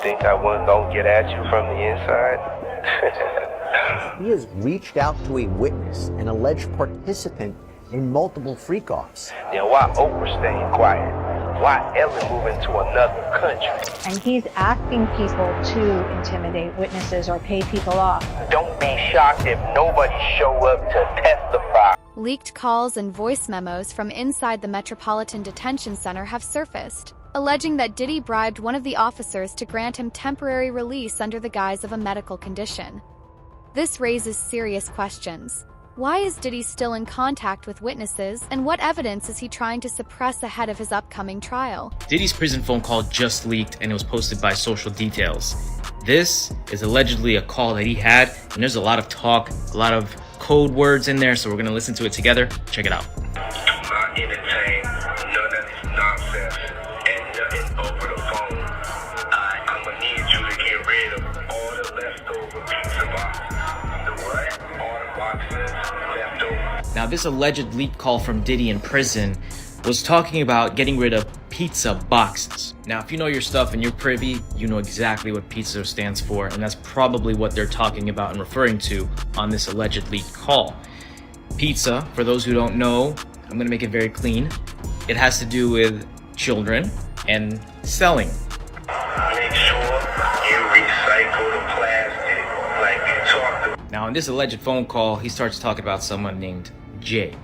think I wasn't gonna get at you from the inside? He has reached out to a witness, an alleged participant in multiple freak-offs. Then why Oprah staying quiet? Why Ellen moving to another country? And he's asking people to intimidate witnesses or pay people off. Don't be shocked if nobody show up to testify. Leaked calls and voice memos from inside the Metropolitan Detention Center have surfaced, alleging that Diddy bribed one of the officers to grant him temporary release under the guise of a medical condition. This raises serious questions. Why is Diddy still in contact with witnesses, and what evidence is he trying to suppress ahead of his upcoming trial? Diddy's prison phone call just leaked and it was posted by Social Details. This is allegedly a call that he had, and there's a lot of talk, a lot of code words in there, so we're gonna listen to it together. Check it out. Do not entertain none of this nonsense and nothing over the phone. I'm gonna need you to get rid of all the leftover pizza boxes. The what? All the boxes left over. Now, this alleged leaked call from Diddy in prison was talking about getting rid of pizza boxes. Now, if you know your stuff and you're privy, you know exactly what pizza stands for, and that's probably what they're talking about and referring to on this alleged leaked call. Pizza, for those who don't know, I'm gonna make it very clean. It has to do with children and selling. Make sure you recycle the plastic like we talked about. Now, in this alleged phone call, he starts talking about someone named Jay.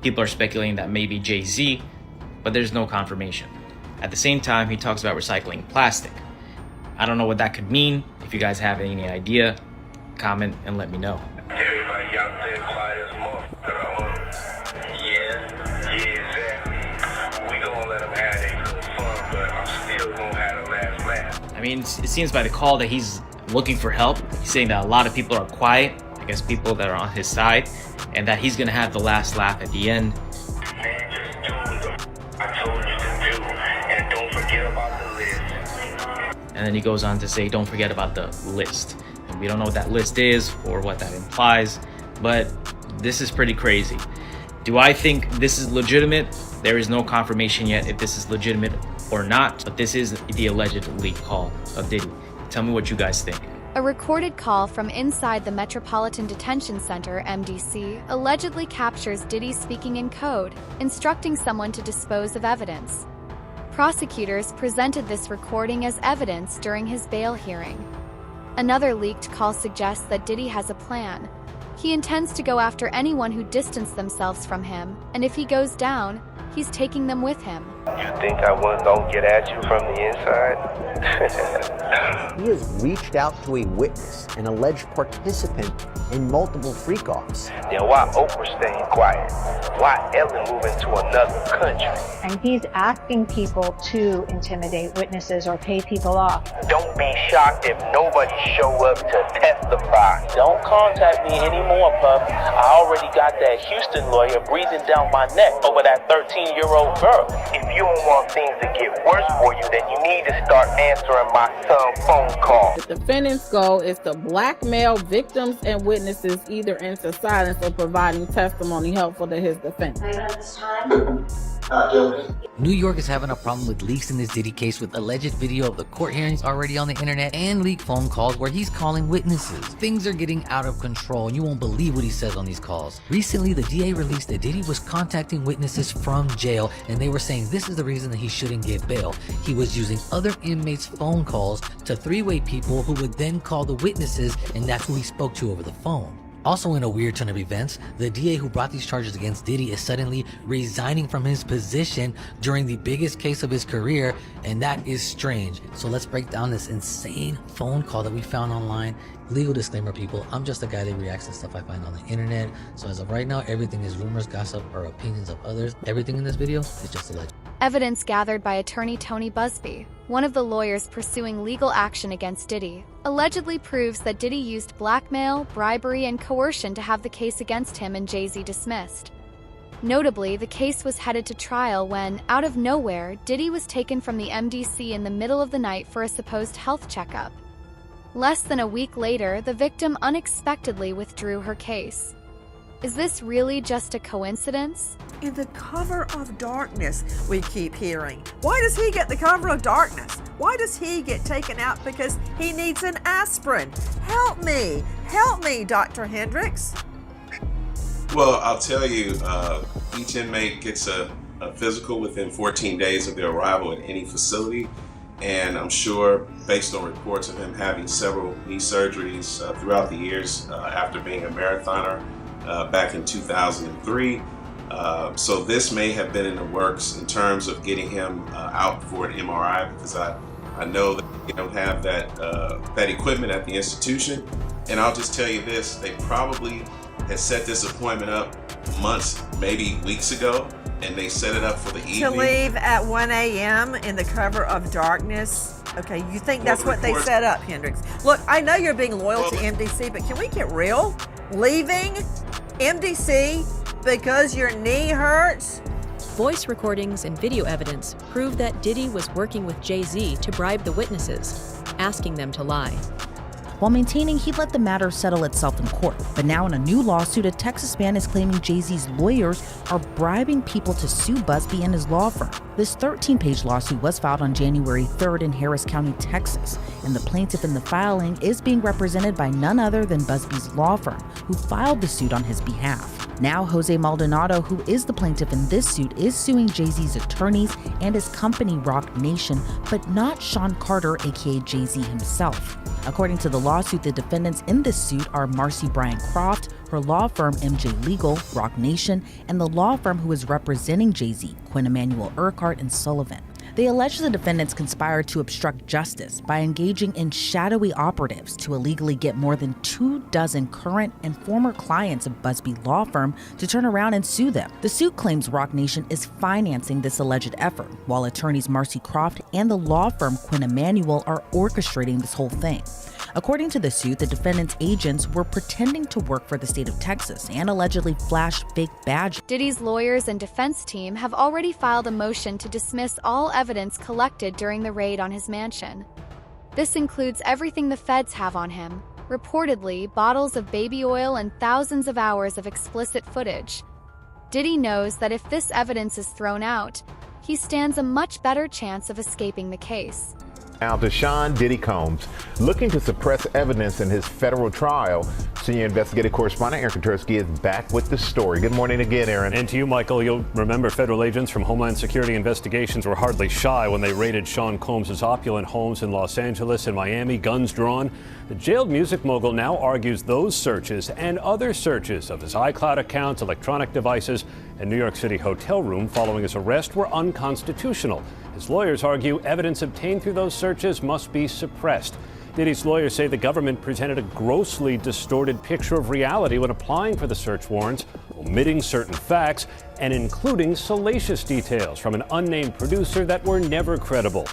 People are speculating that maybe Jay-Z, but there's no confirmation. At the same time, he talks about recycling plastic. I don't know what that could mean. If you guys have any idea, comment and let me know. Everybody out there quiet as motherfucker. Yeah, exactly. We gonna let them have their little fun, but I'm still gonna have the last laugh. I mean, it seems by the call that he's looking for help. He's saying that a lot of people are quiet, I guess people that are on his side, and that he's gonna have the last laugh at the end. Man, just do what I told you to do, and don't forget about the list. And then he goes on to say, don't forget about the list. And we don't know what that list is or what that implies, but this is pretty crazy. Do I think this is legitimate? There is no confirmation yet if this is legitimate or not, but this is the alleged leaked call of Diddy. Tell me what you guys think. A recorded call from inside the Metropolitan Detention Center, MDC, allegedly captures Diddy speaking in code, instructing someone to dispose of evidence. Prosecutors presented this recording as evidence during his bail hearing. Another leaked call suggests that Diddy has a plan. He intends to go after anyone who distanced themselves from him, and if he goes down, he's taking them with him. You think I wasn't gonna get at you from the inside? He has reached out to a witness, an alleged participant in multiple freak-offs. Then why Oprah staying quiet? Why Ellen moving to another country? And he's asking people to intimidate witnesses or pay people off. Don't be shocked if nobody show up to testify. Don't contact me anymore, pup. I already got that Houston lawyer breathing down my neck over that 13-year-old girl. If you don't want things to get worse for you, then you need to start answering my son's phone call. The defendant's goal is to blackmail victims and witnesses either into silence or providing testimony helpful to his defense. New York is having a problem with leaks in this Diddy case, with alleged video of the court hearings already on the internet and leaked phone calls where he's calling witnesses. Things are getting out of control and you won't believe what he says on these calls. Recently, the DA released that Diddy was contacting witnesses from jail and they were saying this is the reason that he shouldn't get bail. He was using other inmates' phone calls to three-way people who would then call the witnesses, and that's who he spoke to over the phone. Also, in a weird turn of events, the DA who brought these charges against Diddy is suddenly resigning from his position during the biggest case of his career, and that is strange. So let's break down this insane phone call that we found online. Legal disclaimer, people, I'm just a guy that reacts to stuff I find on the internet. So as of right now, everything is rumors, gossip, or opinions of others. Everything in this video is just alleged. Evidence gathered by attorney Tony Busby, one of the lawyers pursuing legal action against Diddy, allegedly proves that Diddy used blackmail, bribery, and coercion to have the case against him and Jay-Z dismissed. Notably, the case was headed to trial when, out of nowhere, Diddy was taken from the MDC in the middle of the night for a supposed health checkup. Less than a week later, the victim unexpectedly withdrew her case. Is this really just a coincidence? In the cover of darkness, we keep hearing. Why does he get the cover of darkness? Why does he get taken out because he needs an aspirin? Help me, Dr. Hendricks. Well, I'll tell you, each inmate gets a physical within 14 days of their arrival at any facility. And I'm sure, based on reports of him having several knee surgeries throughout the years after being a marathoner back in 2003, so this may have been in the works in terms of getting him out for an MRI, because I know that they don't have that equipment at the institution. And I'll just tell you this, they probably had set this appointment up months, maybe weeks ago, and they set it up for the evening. To leave at 1 a.m. in the cover of darkness? Okay, you think that's what they set up, Hendricks? Look, I know you're being loyal to MDC, but can we get real? Leaving MDC because your knee hurts? Voice recordings and video evidence prove that Diddy was working with Jay-Z to bribe the witnesses, asking them to lie. While maintaining he'd let the matter settle itself in court. But now in a new lawsuit, a Texas man is claiming Jay-Z's lawyers are bribing people to sue Busby and his law firm. This 13-page lawsuit was filed on January 3rd in Harris County, Texas, and the plaintiff in the filing is being represented by none other than Busby's law firm, who filed the suit on his behalf. Now, Jose Maldonado, who is the plaintiff in this suit, is suing Jay-Z's attorneys and his company, Rock Nation, but not Sean Carter, aka Jay-Z himself. According to the lawsuit, the defendants in this suit are Marcy Bryan Croft, her law firm MJ Legal, Rock Nation, and the law firm who is representing Jay-Z, Quinn Emanuel Urquhart and Sullivan. They allege the defendants conspired to obstruct justice by engaging in shadowy operatives to illegally get more than 24 current and former clients of Busby law firm to turn around and sue them. The suit claims Rock Nation is financing this alleged effort, while attorneys Marcy Croft and the law firm Quinn Emanuel are orchestrating this whole thing. According to the suit, the defendants' agents were pretending to work for the state of Texas and allegedly flashed fake badges. Diddy's lawyers and defense team have already filed a motion to dismiss all evidence collected during the raid on his mansion. This includes everything the feds have on him, reportedly bottles of baby oil and thousands of hours of explicit footage. Diddy knows that if this evidence is thrown out, he stands a much better chance of escaping the case. Now to Sean Diddy Combs, looking to suppress evidence in his federal trial. Senior investigative correspondent Aaron Katersky is back with the story. Good morning again, Aaron. And to you, Michael. You'll remember federal agents from Homeland Security Investigations were hardly shy when they raided Sean Combs' opulent homes in Los Angeles and Miami, guns drawn. The jailed music mogul now argues those searches and other searches of his iCloud accounts, electronic devices, and New York City hotel room following his arrest were unconstitutional. His lawyers argue evidence obtained through those searches must be suppressed. Diddy's lawyers say the government presented a grossly distorted picture of reality when applying for the search warrants, omitting certain facts and including salacious details from an unnamed producer that were never credible.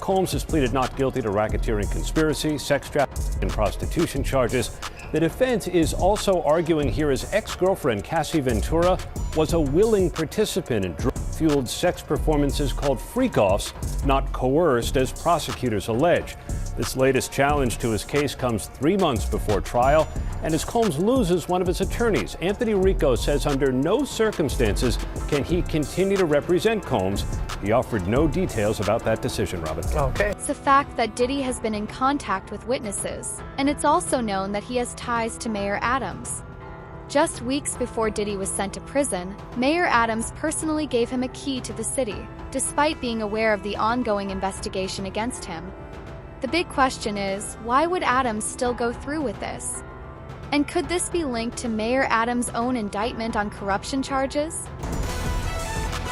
Combs has pleaded not guilty to racketeering conspiracy, sex trafficking, and prostitution charges. The defense is also arguing here his ex-girlfriend, Cassie Ventura, was a willing participant in drug-fueled sex performances called freak-offs, not coerced, as prosecutors allege. This latest challenge to his case comes 3 months before trial, and as Combs loses one of his attorneys, Anthony Rico says under no circumstances can he continue to represent Combs. He offered no details about that decision, Robin. Okay. It's a fact that Diddy has been in contact with witnesses, and it's also known that he has ties to Mayor Adams. Just weeks before Diddy was sent to prison, Mayor Adams personally gave him a key to the city, despite being aware of the ongoing investigation against him. The big question is, why would Adams still go through with this? And could this be linked to Mayor Adams' own indictment on corruption charges?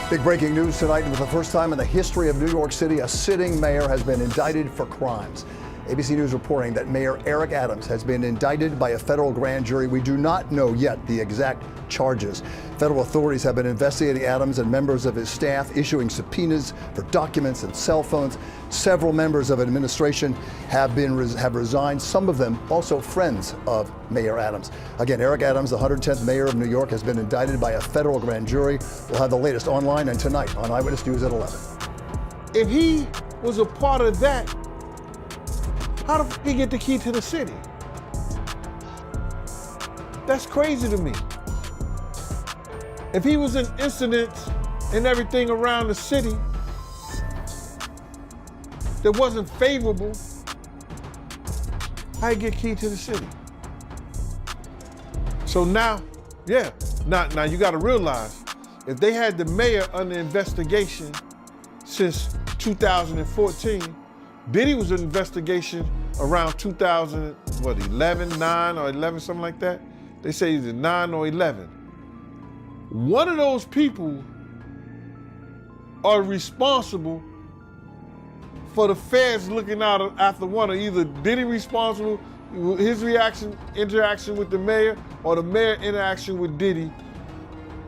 Big breaking news tonight. For the first time in the history of New York City, a sitting mayor has been indicted for crimes. ABC News reporting that Mayor Eric Adams has been indicted by a federal grand jury. We do not know yet the exact charges. Federal authorities have been investigating Adams and members of his staff, issuing subpoenas for documents and cell phones. Several members of administration have resigned, some of them also friends of Mayor Adams. Again, Eric Adams, the 110th mayor of New York, has been indicted by a federal grand jury. We'll have the latest online and tonight on Eyewitness News at 11. If he was a part of that, how the f*** he get the key to the city? That's crazy to me. If he was in incidents and everything around the city that wasn't favorable, how you get key to the city? So now you gotta realize, if they had the mayor under investigation since 2014, Diddy was in investigation around 2011, 9 or 11, something like that. They say either 9 or 11. One of those people are responsible for the feds looking out after one, or either Diddy responsible, his interaction with the mayor, or the mayor interaction with Diddy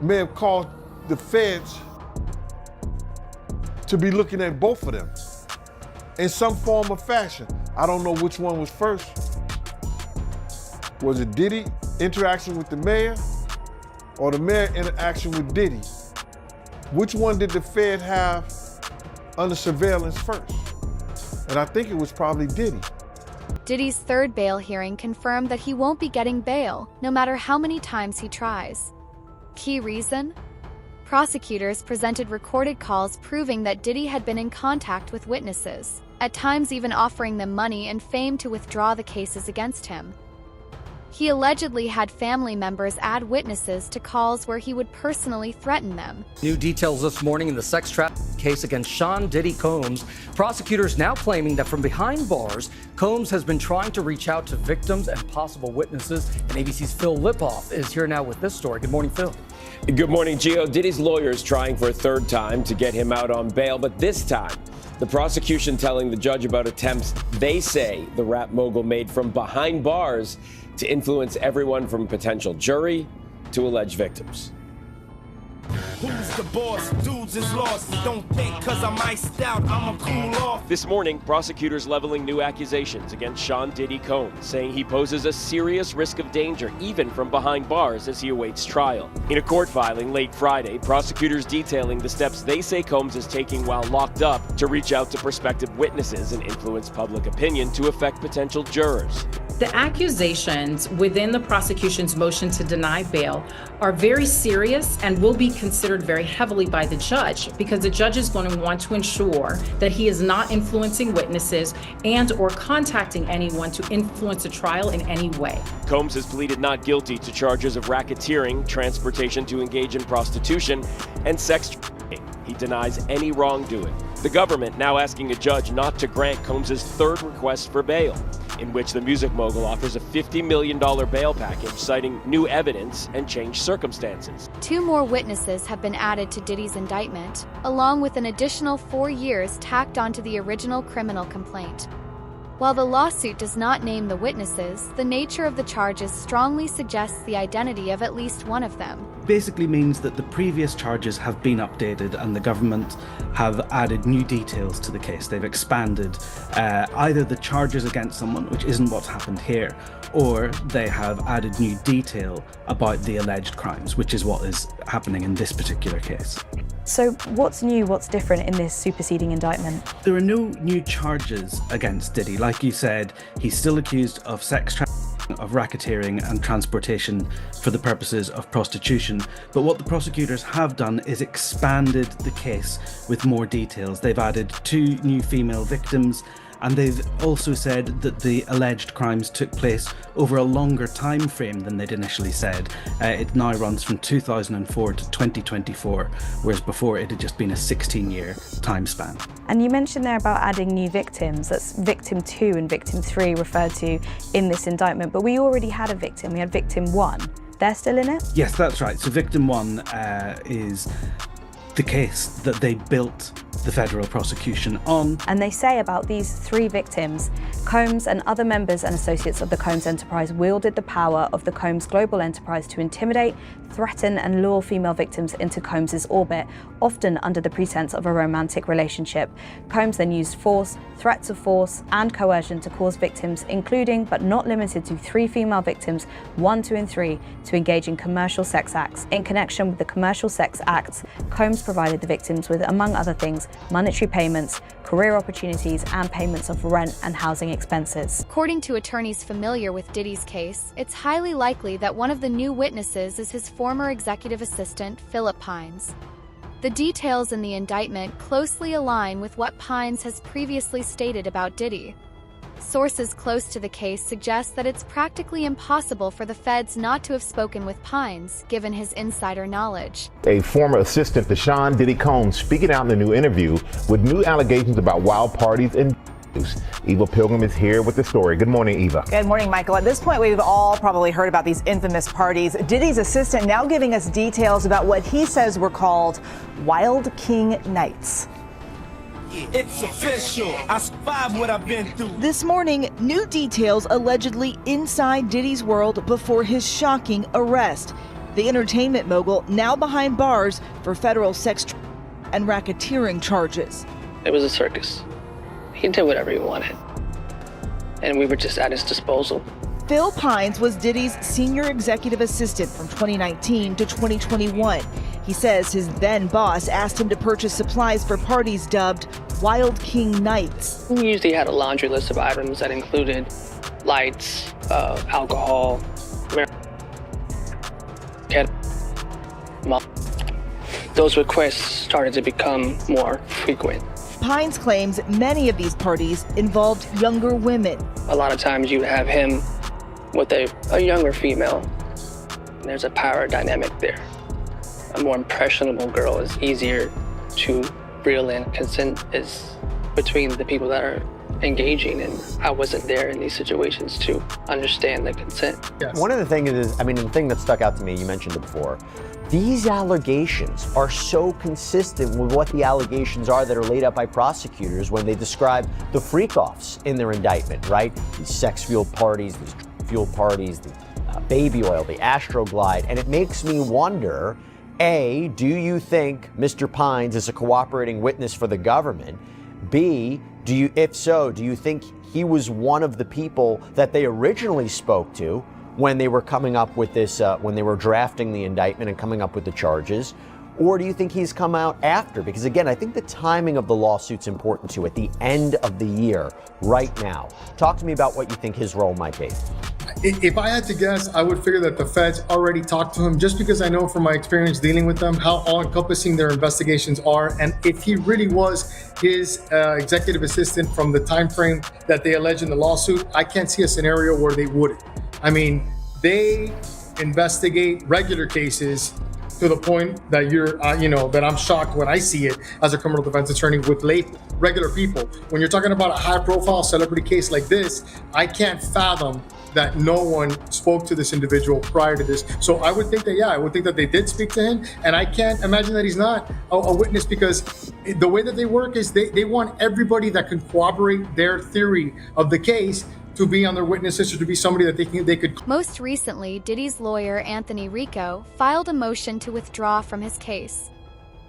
may have caused the feds to be looking at both of them in some form or fashion. I don't know which one was first. Was it Diddy interaction with the mayor, or the mayor interaction with Diddy? Which one did the Fed have under surveillance first? And I think it was probably Diddy. Diddy's third bail hearing confirmed that he won't be getting bail, no matter how many times he tries. Key reason? Prosecutors presented recorded calls proving that Diddy had been in contact with witnesses, at times even offering them money and fame to withdraw the cases against him. He allegedly had family members add witnesses to calls where he would personally threaten them. New details this morning in the sex trafficking case against Sean Diddy Combs. Prosecutors now claiming that from behind bars, Combs has been trying to reach out to victims and possible witnesses. And ABC's Phil Lipoff is here now with this story. Good morning, Phil. Good morning, Gio. Diddy's lawyers trying for a third time to get him out on bail, but this time, the prosecution telling the judge about attempts they say the rap mogul made from behind bars to influence everyone from potential jury to alleged victims. Who's the boss? Dudes is lost. Don't think cause I'm iced out, I'ma cool off. This morning, prosecutors leveling new accusations against Sean Diddy Combs, saying he poses a serious risk of danger even from behind bars as he awaits trial. In a court filing late Friday, prosecutors detailing the steps they say Combs is taking while locked up to reach out to prospective witnesses and influence public opinion to affect potential jurors. The accusations within the prosecution's motion to deny bail are very serious and will be considered very heavily by the judge, because the judge is going to want to ensure that he is not influencing witnesses and or contacting anyone to influence the trial in any way. Combs has pleaded not guilty to charges of racketeering, transportation to engage in prostitution, and sex trafficking. He denies any wrongdoing. The government now asking a judge not to grant Combs' third request for bail, in which the music mogul offers a $50 million bail package citing new evidence and changed circumstances. 2 more witnesses have been added to Diddy's indictment, along with an additional 4 years tacked onto the original criminal complaint. While the lawsuit does not name the witnesses, the nature of the charges strongly suggests the identity of at least one of them. Basically means that the previous charges have been updated and the government have added new details to the case. They've expanded either the charges against someone, which isn't what's happened here, or they have added new detail about the alleged crimes, which is what is happening in this particular case. So what's new, what's different in this superseding indictment? There are no new charges against Diddy. Like you said, he's still accused of sex trafficking, of racketeering and transportation for the purposes of prostitution. But what the prosecutors have done is expanded the case with more details. They've added 2 new female victims, and they've also said that the alleged crimes took place over a longer time frame than they'd initially said. It now runs from 2004 to 2024, whereas before it had just been a 16-year time span. And you mentioned there about adding new victims. That's victim 2 and victim 3 referred to in this indictment, but we already had a victim. We had victim 1. They're still in it? Yes, that's right. So victim 1 is the case that they built the federal prosecution on. And they say about these 3 victims, Combs and other members and associates of the Combs enterprise wielded the power of the Combs global enterprise to intimidate, threaten and lure female victims into Combs' orbit, often under the pretense of a romantic relationship. Combs then used force, threats of force and coercion to cause victims, including but not limited to 3 female victims, 1, 2 and 3, to engage in commercial sex acts. In connection with the commercial sex acts, Combs provided the victims with, among other things, monetary payments, career opportunities and payments of rent and housing expenses. According to attorneys familiar with Diddy's case, it's highly likely that one of the new witnesses is his former executive assistant, Philip Pines. The details in the indictment closely align with what Pines has previously stated about Diddy. Sources close to the case suggest that it's practically impossible for the feds not to have spoken with Pines, given his insider knowledge. A former assistant to Sean Diddy Combs speaking out in the new interview with new allegations about wild parties and Eva Pilgrim is here with the story. Good morning, Eva. Good morning, Michael. At this point, we've all probably heard about these infamous parties. Diddy's assistant now giving us details about what he says were called Wild King Nights. It's official. I survived what I've been through. This morning, new details allegedly inside Diddy's world before his shocking arrest. The entertainment mogul now behind bars for federal sex and racketeering charges. It was a circus. He did whatever he wanted, and we were just at his disposal. Phil Pines was Diddy's senior executive assistant from 2019 to 2021. He says his then boss asked him to purchase supplies for parties dubbed Wild King Nights. We usually had a laundry list of items that included lights, alcohol, those requests started to become more frequent. Pines claims many of these parties involved younger women. A lot of times you have him with a younger female. There's a power dynamic there. A more impressionable girl is easier to reel in. Consent is between the people that are engaging, and I wasn't there in these situations to understand the consent. Yes. One of the things is, the thing that stuck out to me, you mentioned it before, these allegations are so consistent with what the allegations are that are laid out by prosecutors when they describe the freak-offs in their indictment, right? These sex-fueled parties, these fueled parties, the baby oil, the Astroglide, and it makes me wonder, A, do you think Mr. Pines is a cooperating witness for the government? B, if so, do you think he was one of the people that they originally spoke to when they were coming up with this, when they were drafting the indictment and coming up with the charges? Or do you think he's come out after? Because again, I think the timing of the lawsuit's important too, at the end of the year, right now. Talk to me about what you think his role might be. If I had to guess, I would figure that the feds already talked to him, just because I know from my experience dealing with them how all-encompassing their investigations are. And if he really was his executive assistant from the time frame that they allege in the lawsuit, I can't see a scenario where they wouldn't. They investigate regular cases to the point that that I'm shocked when I see it as a criminal defense attorney with regular people. When you're talking about a high-profile celebrity case like this, I can't fathom that no one spoke to this individual prior to this. So I would think that they did speak to him, and I can't imagine that he's not a witness, because the way that they work is they want everybody that can corroborate their theory of the case to be on their witnesses, or to be somebody that they could. Most recently, Diddy's lawyer, Anthony Rico, filed a motion to withdraw from his case.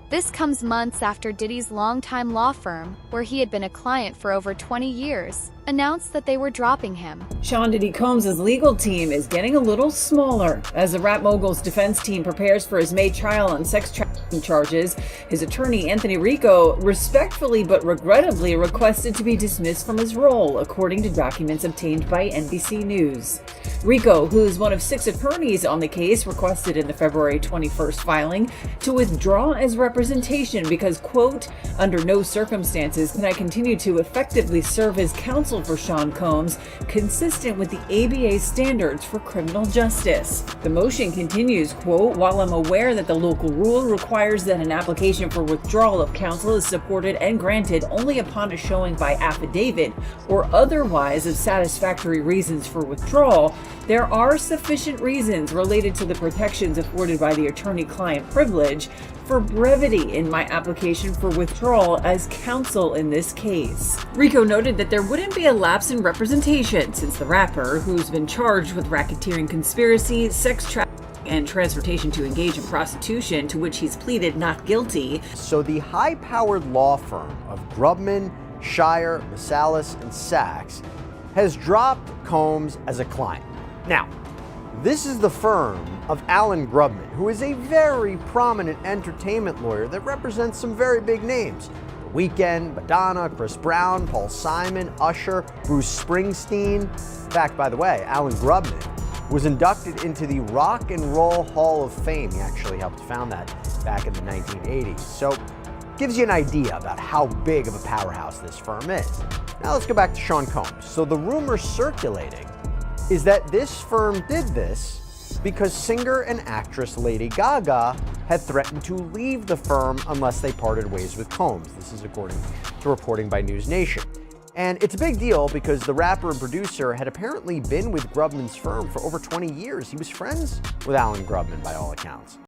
This comes months after Diddy's longtime law firm, where he had been a client for over 20 years, announced that they were dropping him. Sean Diddy Combs' legal team is getting a little smaller. As the rap mogul's defense team prepares for his May trial on sex trafficking charges, his attorney Anthony Rico respectfully but regrettably requested to be dismissed from his role, according to documents obtained by NBC News. Rico, who's one of 6 attorneys on the case, requested in the February 21st filing to withdraw as representation because, quote, under no circumstances can I continue to effectively serve as counsel for Sean Combs, consistent with the ABA standards for criminal justice. The motion continues, quote, while I'm aware that the local rule requires that an application for withdrawal of counsel is supported and granted only upon a showing by affidavit or otherwise of satisfactory reasons for withdrawal, there are sufficient reasons related to the protections afforded by the attorney-client privilege for brevity in my application for withdrawal as counsel in this case. Rico noted that there wouldn't be a lapse in representation since the rapper, who's been charged with racketeering conspiracy, sex trafficking, and transportation to engage in prostitution, to which he's pleaded not guilty. So the high-powered law firm of Grubman, Shire, Masalis, and Sachs has dropped Combs as a client. Now, this is the firm of Alan Grubman, who is a very prominent entertainment lawyer that represents some very big names. Weeknd, Madonna, Chris Brown, Paul Simon, Usher, Bruce Springsteen. In fact, by the way, Alan Grubman was inducted into the Rock and Roll Hall of Fame. He actually helped found that back in the 1980s. So, gives you an idea about how big of a powerhouse this firm is. Now let's go back to Sean Combs. So the rumor circulating is that this firm did this because singer and actress Lady Gaga had threatened to leave the firm unless they parted ways with Combs. This is according to reporting by News Nation. And it's a big deal because the rapper and producer had apparently been with Grubman's firm for over 20 years. He was friends with Alan Grubman by all accounts.